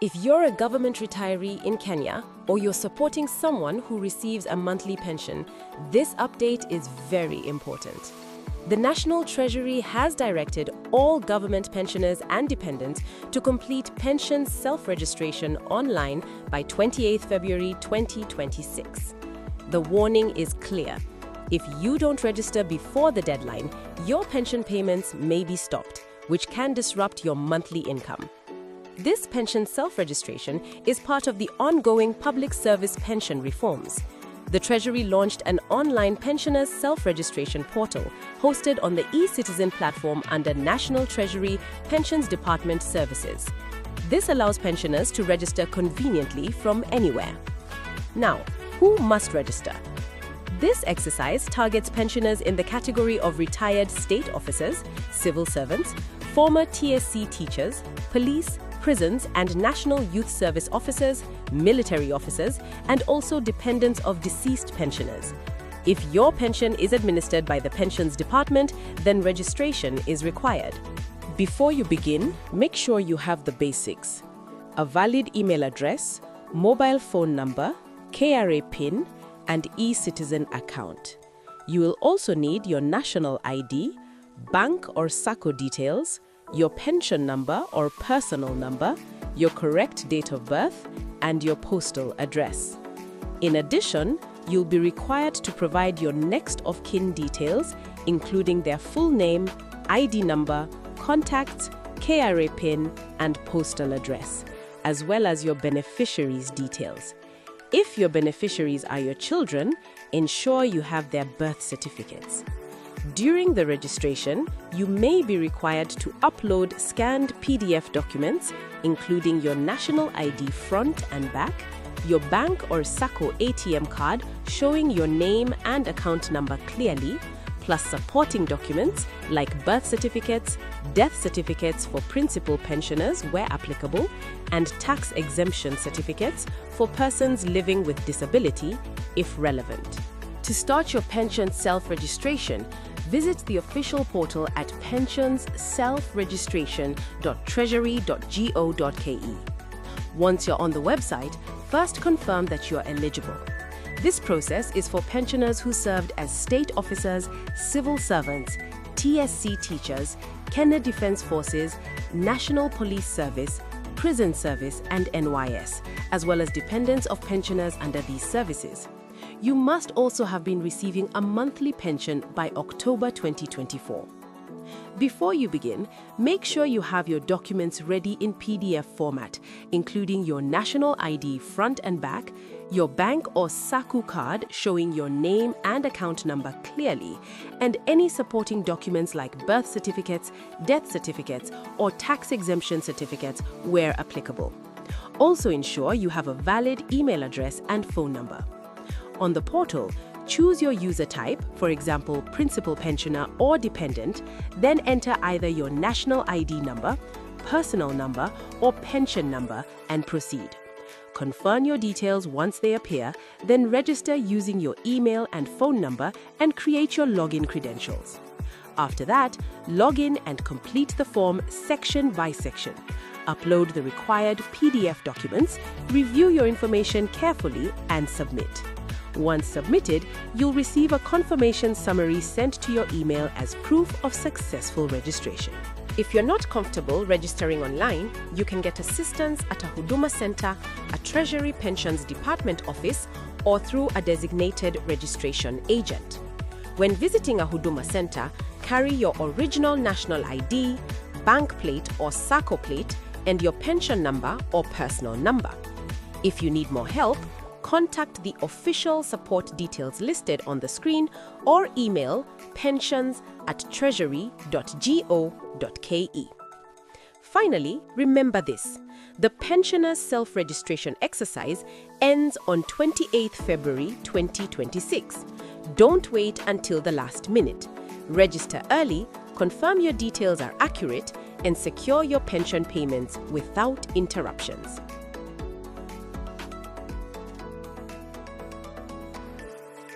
If you're a government retiree in Kenya or you're supporting someone who receives a monthly pension, this update is very important. The National Treasury has directed all government pensioners and dependents to complete pension self-registration online by 28 February 2026. The warning is clear. If you don't register before the deadline, your pension payments may be stopped, which can disrupt your monthly income. This pension self-registration is part of the ongoing public service pension reforms. The Treasury launched an online pensioners self-registration portal hosted on the eCitizen platform under National Treasury Pensions Department Services. This allows pensioners to register conveniently from anywhere. Now, who must register? This exercise targets pensioners in the category of retired state officers, civil servants, former TSC teachers, police, prisons and National Youth Service officers, military officers, and also dependents of deceased pensioners. If your pension is administered by the Pensions Department, then registration is required. Before you begin, make sure you have the basics: a valid email address, mobile phone number, KRA PIN, and eCitizen account. You will also need your national ID, bank or SACCO details, your pension number or personal number, your correct date of birth, and your postal address. In addition, you'll be required to provide your next of kin details, including their full name, ID number, contacts, KRA PIN, and postal address, as well as your beneficiaries' details. If your beneficiaries are your children, ensure you have their birth certificates. During the registration, you may be required to upload scanned PDF documents, including your national ID front and back, your bank or SACCO ATM card showing your name and account number clearly, plus supporting documents like birth certificates, death certificates for principal pensioners where applicable, and tax exemption certificates for persons living with disability if relevant. To start your pension self-registration, visit the official portal at pensionselfregistration.treasury.go.ke. Once you're on the website, first confirm that you're eligible. This process is for pensioners who served as state officers, civil servants, TSC teachers, Kenya Defense Forces, National Police Service, Prison Service, and NYS, as well as dependents of pensioners under these services. You must also have been receiving a monthly pension by October 2024. Before you begin, make sure you have your documents ready in PDF format, including your national ID front and back, your bank or SACCO card showing your name and account number clearly, and any supporting documents like birth certificates, death certificates, or tax exemption certificates where applicable. Also ensure you have a valid email address and phone number. On the portal, choose your user type, for example, principal pensioner or dependent, then enter either your national ID number, personal number, or pension number and proceed. Confirm your details once they appear, then register using your email and phone number and create your login credentials. After that, log in and complete the form section by section. Upload the required PDF documents, review your information carefully, and submit. Once submitted, you'll receive a confirmation summary sent to your email as proof of successful registration. If you're not comfortable registering online, you can get assistance at a Huduma Center, a Treasury Pensions Department office, or through a designated registration agent. When visiting a Huduma Center, carry your original national ID, bank plate or SACCO plate, and your pension number or personal number. If you need more help, contact the official support details listed on the screen or email pensions@treasury.go.ke. Finally, remember this: the pensioner self-registration exercise ends on 28 February 2026. Don't wait until the last minute. Register early, confirm your details are accurate, and secure your pension payments without interruptions.